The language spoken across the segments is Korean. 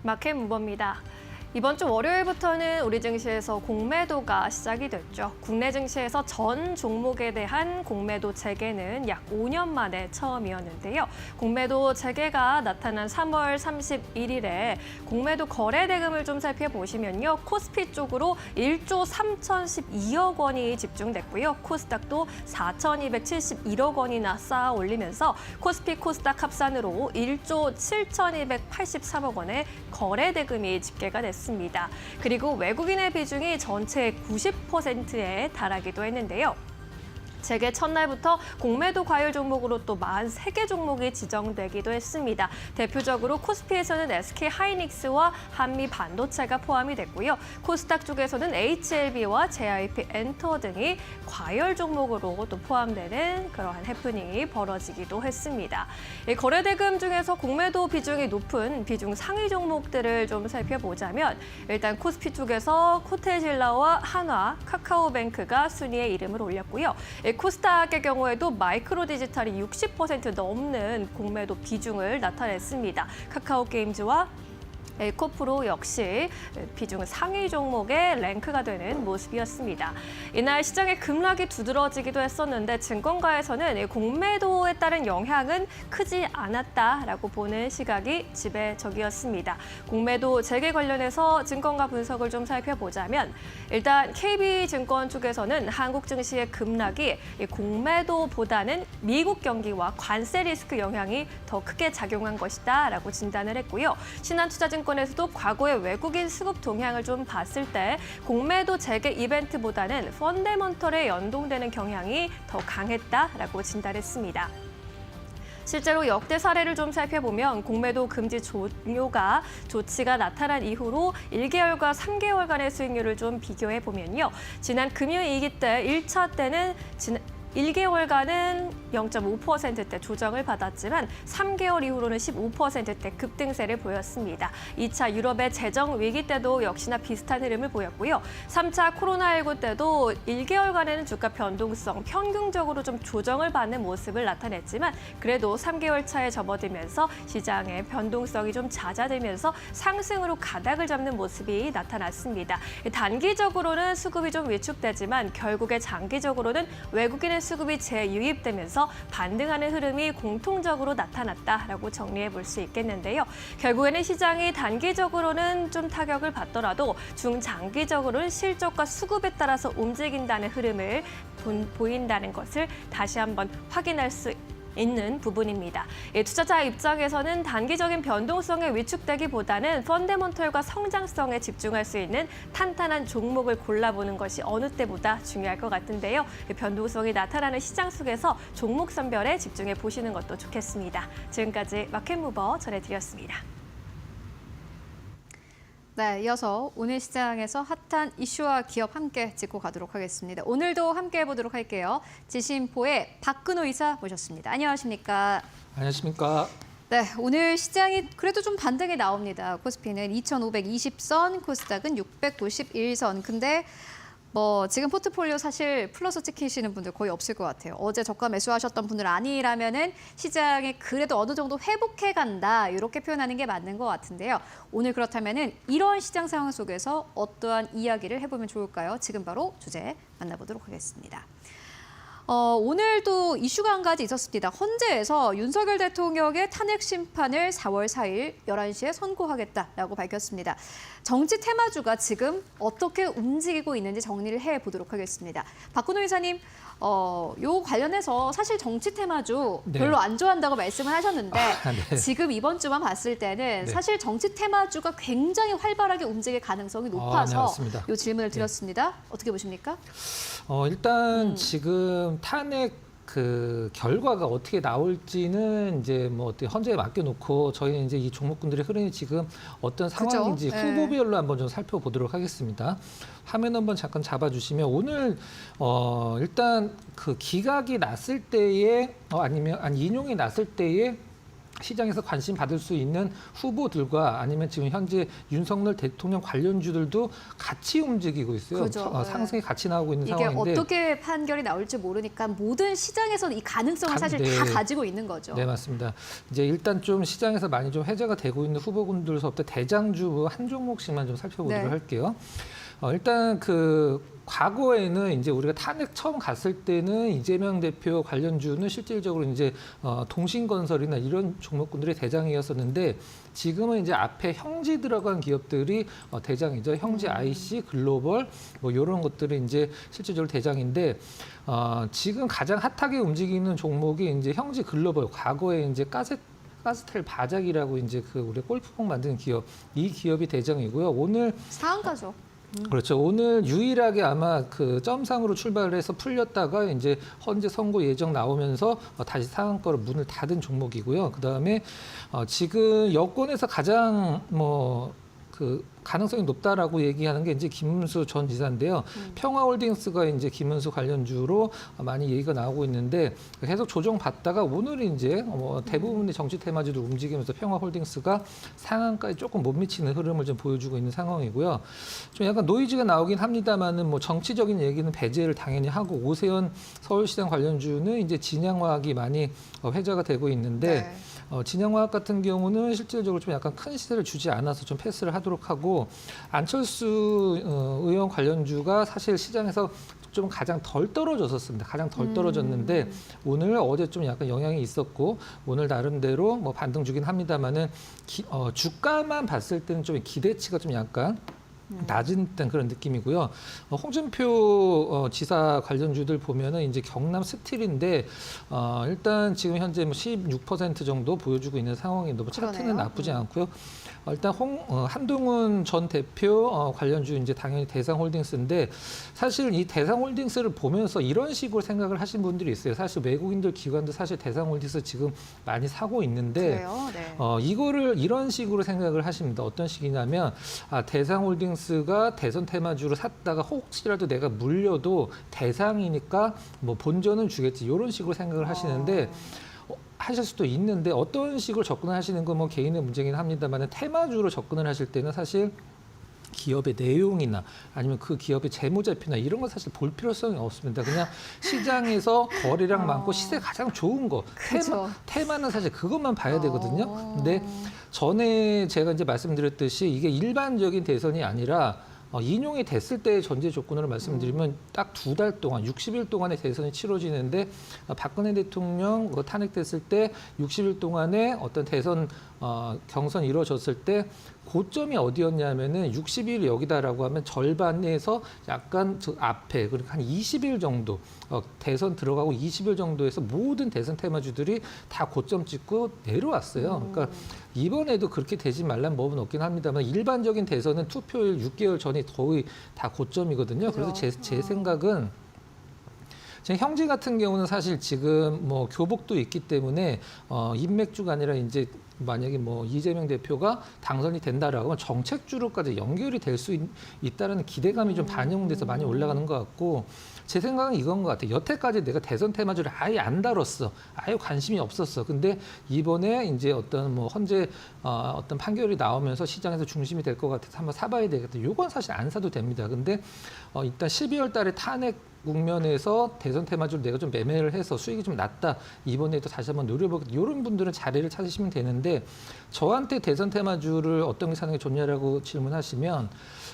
마켓 무버입니다. 이번 주 월요일부터는 우리 증시에서 공매도가 시작이 됐죠. 국내 증시에서 전 종목에 대한 공매도 재개는 약 5년 만에 처음이었는데요. 공매도 재개가 나타난 3월 31일에 공매도 거래 대금을 좀 살펴보시면요. 코스피 쪽으로 1조 3,012억 원이 집중됐고요. 코스닥도 4,271억 원이나 쌓아 올리면서 코스피 코스닥 합산으로 1조 7,283억 원의 거래 대금이 집계가 됐습니다. 그리고 외국인의 비중이 전체의 90%에 달하기도 했는데요. 재개 첫날부터 공매도 과열 종목으로 또 43개 종목이 지정되기도 했습니다. 대표적으로 코스피에서는 SK하이닉스와 한미반도체가 포함이 됐고요. 코스닥 쪽에서는 HLB와 JYP 엔터 등이 과열 종목으로 또 포함되는 그러한 해프닝이 벌어지기도 했습니다. 이 거래대금 중에서 공매도 비중이 높은 비중 상위 종목들을 좀 살펴보자면 일단 코스피 쪽에서 코테질라와 한화, 카카오뱅크가 순위에 이름을 올렸고요. 코스닥의 경우에도 마이크로 디지털이 60% 넘는 공매도 비중을 나타냈습니다. 카카오게임즈와 에코프로 역시 비중 상위 종목에 랭크가 되는 모습이었습니다. 이날 시장의 급락이 두드러지기도 했었는데 증권가에서는 공매도에 따른 영향은 크지 않았다라고 보는 시각이 지배적이었습니다. 공매도 재개 관련해서 증권가 분석을 좀 살펴보자면 일단 KB증권 쪽에서는 한국 증시의 급락이 공매도보다는 미국 경기와 관세 리스크 영향이 더 크게 작용한 것이다라고 진단을 했고요. 신한투자증권에서도 과거의 외국인 수급 동향을 좀 봤을 때 공매도 재개 이벤트보다는 펀더멘털에 연동되는 경향이 더 강했다라고 진단했습니다. 실제로 역대 사례를 좀 살펴보면 공매도 금지 종료가 조치가 나타난 이후로 1개월과 3개월간의 수익률을 좀 비교해 보면요. 지난 금융위기 때 1차 때는 1개월간은 0.5%대 조정을 받았지만 3개월 이후로는 15%대 급등세를 보였습니다. 2차 유럽의 재정 위기 때도 역시나 비슷한 흐름을 보였고요. 3차 코로나19 때도 1개월간에는 주가 변동성 평균적으로 좀 조정을 받는 모습을 나타냈지만 그래도 3개월 차에 접어들면서 시장의 변동성이 좀 잦아들면서 상승으로 가닥을 잡는 모습이 나타났습니다. 단기적으로는 수급이 좀 위축되지만 결국에 장기적으로는 외국인의 수급이 재유입되면서 반등하는 흐름이 공통적으로 나타났다라고 정리해 볼 수 있겠는데요. 결국에는 시장이 단기적으로는 좀 타격을 받더라도 중장기적으로는 실적과 수급에 따라서 움직인다는 흐름을 보인다는 것을 다시 한번 확인할 수 있는 부분입니다. 투자자 입장에서는 단기적인 변동성에 위축되기보다는 펀더멘털과 성장성에 집중할 수 있는 탄탄한 종목을 골라보는 것이 어느 때보다 중요할 것 같은데요. 변동성이 나타나는 시장 속에서 종목 선별에 집중해 보시는 것도 좋겠습니다. 지금까지 마켓무버 전해드렸습니다. 네, 이어서 오늘 시장에서 핫한 이슈와 기업 함께 짚고 가도록 하겠습니다. 오늘도 함께 해보도록 할게요. 지신포의 박근호 이사 모셨습니다. 안녕하십니까? 안녕하십니까? 네, 오늘 시장이 그래도 좀 반등이 나옵니다. 코스피는 2,520선, 코스닥은 691선. 근데 지금 포트폴리오 사실 플러스 찍히시는 분들 거의 없을 것 같아요. 어제 저가 매수하셨던 분들 아니라면은 시장이 그래도 어느 정도 회복해 간다 이렇게 표현하는 게 맞는 것 같은데요. 오늘 그렇다면은 이런 시장 상황 속에서 어떠한 이야기를 해보면 좋을까요? 지금 바로 주제 만나보도록 하겠습니다. 오늘도 이슈가 한 가지 있었습니다. 헌재에서 윤석열 대통령의 탄핵 심판을 4월 4일 11시에 선고하겠다라고 밝혔습니다. 정치 테마주가 지금 어떻게 움직이고 있는지 정리를 해보도록 하겠습니다. 박근호 이사님, 요 관련해서 사실 정치 테마주 별로 안 좋아한다고 말씀을 하셨는데 네. 지금 이번 주만 봤을 때는 사실 정치 테마주가 굉장히 활발하게 움직일 가능성이 높아서 이 질문을 드렸습니다. 어떻게 보십니까? 일단 지금 탄핵 그 결과가 어떻게 나올지는 이제 어떻게 헌재에 맡겨놓고 저희는 이제 이 종목군들의 흐름이 지금 어떤 상황인지 후보별로 한번 좀 살펴보도록 하겠습니다. 화면 한번 잠깐 잡아주시면 오늘 일단 그 기각이 났을 때에 아니면 인용이 났을 때에 시장에서 관심 받을 수 있는 후보들과 아니면 지금 현재 윤석열 대통령 관련주들도 같이 움직이고 있어요. 그죠. 네. 상승이 같이 나오고 있는 이게 상황인데 어떻게 판결이 나올지 모르니까 모든 시장에서는 이 가능성을 사실 네. 다 가지고 있는 거죠. 네, 맞습니다. 이제 일단 좀 시장에서 많이 좀 회자가 되고 있는 후보군들로부터 대장주 한 종목씩만 좀 살펴보도록 네. 할게요. 일단 과거에는 이제 우리가 탄핵 처음 갔을 때는 이재명 대표 관련주는 실질적으로 이제 동신건설이나 이런 종목군들의 대장이었었는데 지금은 이제 앞에 형지 들어간 기업들이 대장이죠. 형지 IC, 글로벌 뭐 이런 것들이 이제 실질적으로 대장인데 지금 가장 핫하게 움직이는 종목이 이제 형지 글로벌. 과거에 이제 가스텔 바작이라고 이제 우리 골프공 만드는 기업, 이 기업이 대장이고요. 오늘 상한가죠. 그렇죠. 오늘 유일하게 아마 점상으로 출발을 해서 풀렸다가 이제 헌재 선고 예정 나오면서 다시 상한가로 문을 닫은 종목이고요. 그다음에 지금 여권에서 가장 가능성이 높다라고 얘기하는 게 이제 김문수 전 지사인데요. 평화홀딩스가 이제 김문수 관련주로 많이 얘기가 나오고 있는데 계속 조정받다가 오늘 이제 대부분의 정치 테마주도 움직이면서 평화홀딩스가 상한가에 조금 못 미치는 흐름을 좀 보여주고 있는 상황이고요. 좀 약간 노이즈가 나오긴 합니다만은 정치적인 얘기는 배제를 당연히 하고 오세훈 서울시장 관련주는 이제 진양화학이 많이 회자가 되고 있는데 네. 진양화학 같은 경우는 실질적으로 좀 약간 큰 시세를 주지 않아서 좀 패스를 하도록 하고 안철수 의원 관련주가 사실 시장에서 좀 가장 덜 떨어졌었습니다. 가장 덜 떨어졌는데 오늘 어제 좀 약간 영향이 있었고 오늘 나름대로 반등 주긴 합니다만은 주가만 봤을 때는 좀 기대치가 좀 약간 낮은 듯한 그런 느낌이고요. 홍준표 지사 관련주들 보면은 이제 경남 스틸인데 일단 지금 현재 16% 정도 보여주고 있는 상황인데 차트는 그러네요. 나쁘지 않고요. 일단 한동훈 전 대표 관련주 이제 당연히 대상홀딩스인데 사실 이 대상홀딩스를 보면서 이런 식으로 생각을 하신 분들이 있어요. 사실 외국인들 기관도 사실 대상홀딩스 지금 많이 사고 있는데 그래요. 네. 이거를 이런 식으로 생각을 하십니다. 어떤 식이냐면 대상홀딩스가 대선 테마주로 샀다가 혹시라도 내가 물려도 대상이니까 본전은 주겠지 이런 식으로 생각을 하시는데 하실 수도 있는데 어떤 식으로 접근을 하시는 건 개인의 문제긴 합니다만 테마주로 접근을 하실 때는 사실 기업의 내용이나 아니면 그 기업의 재무제표나 이런 건 사실 볼 필요성이 없습니다. 그냥 시장에서 거래량 많고 시세 가장 좋은 거 그렇죠. 테마는 사실 그것만 봐야 되거든요. 근데 전에 제가 이제 말씀드렸듯이 이게 일반적인 대선이 아니라 인용이 됐을 때의 전제 조건으로 말씀드리면 딱 2달 동안 60일 동안의 대선이 치러지는데 박근혜 대통령 탄핵됐을 때 60일 동안에 어떤 대선 경선이 이루어졌을 때 고점이 어디였냐면은 60일 여기다라고 하면 절반에서 약간 앞에 그러니까 한 20일 정도 대선 들어가고 20일 정도에서 모든 대선 테마주들이 다 고점 찍고 내려왔어요. 그러니까 이번에도 그렇게 되지 말란 법은 없긴 합니다만 일반적인 대선은 투표일 6개월 전이 거의 다 고점이거든요. 그래서 제 생각은 지금 형제 같은 경우는 사실 지금 교복도 있기 때문에 인맥주가 아니라 이제 만약에 이재명 대표가 당선이 된다라고 하면 정책주로까지 연결이 될 수 있다는 기대감이 좀 반영돼서 많이 올라가는 것 같고 제 생각은 이건 것 같아요. 여태까지 내가 대선 테마주를 아예 안 다뤘어. 아예 관심이 없었어. 근데 이번에 이제 어떤 헌재 어떤 판결이 나오면서 시장에서 중심이 될 것 같아서 한번 사봐야 되겠다. 요건 사실 안 사도 됩니다. 근데 일단 12월 달에 탄핵 국면에서 대선 테마주를 내가 좀 매매를 해서 수익이 좀 낮다. 이번에도 다시 한번 노려보겠다. 이런 분들은 자리를 찾으시면 되는데 저한테 대선 테마주를 어떤 게 사는 게 좋냐라고 질문하시면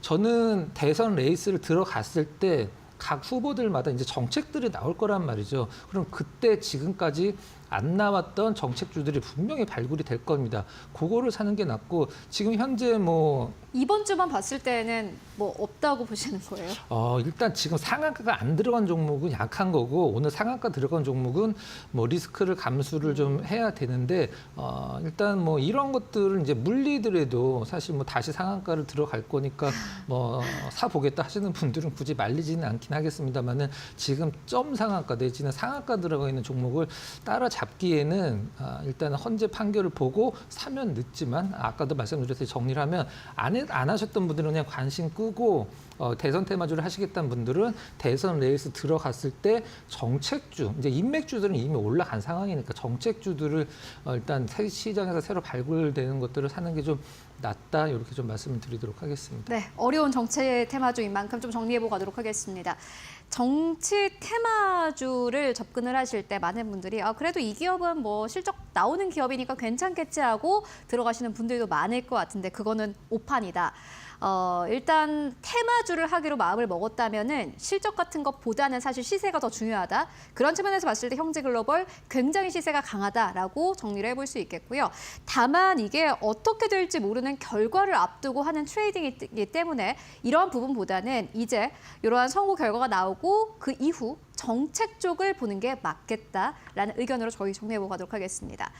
저는 대선 레이스를 들어갔을 때 각 후보들마다 이제 정책들이 나올 거란 말이죠. 그럼 그때 지금까지 안 나왔던 정책주들이 분명히 발굴이 될 겁니다. 그거를 사는 게 낫고 지금 현재 이번 주만 봤을 때는 없다고 보시는 거예요? 일단 지금 상한가가 안 들어간 종목은 약한 거고 오늘 상한가 들어간 종목은 리스크를 감수를 좀 해야 되는데 일단 이런 것들은 이제 물리더라도 사실 다시 상한가를 들어갈 거니까 사보겠다 하시는 분들은 굳이 말리지는 않긴 하겠습니다만은 지금 점 상한가 내지는 상한가 들어가 있는 종목을 따라 잡기에는 일단 헌재 판결을 보고 사면 늦지만 아까도 말씀드렸듯이 정리를 하면 안 하셨던 분들은 그냥 관심 끄고 대선 테마주를 하시겠다는 분들은 대선 레이스 들어갔을 때 정책주, 이제 인맥주들은 이미 올라간 상황이니까 정책주들을 일단 시장에서 새로 발굴되는 것들을 사는 게 좀 낫다, 이렇게 좀 말씀을 드리도록 하겠습니다. 네, 어려운 정치 테마주인 만큼 좀 정리해보고 가도록 하겠습니다. 정치 테마주를 접근을 하실 때 많은 분들이 그래도 이 기업은 뭐 실적 나오는 기업이니까 괜찮겠지 하고 들어가시는 분들도 많을 것 같은데 그거는 오판이다. 일단 테마주를 하기로 마음을 먹었다면은 실적 같은 것보다는 사실 시세가 더 중요하다. 그런 측면에서 봤을 때 형제글로벌 굉장히 시세가 강하다라고 정리를 해볼 수 있겠고요. 다만 이게 어떻게 될지 모르는 결과를 앞두고 하는 트레이딩이기 때문에 이러한 부분보다는 이제 이러한 선고 결과가 나오고 그 이후 정책 쪽을 보는 게 맞겠다라는 의견으로 저희 정리해보고 가도록 하겠습니다.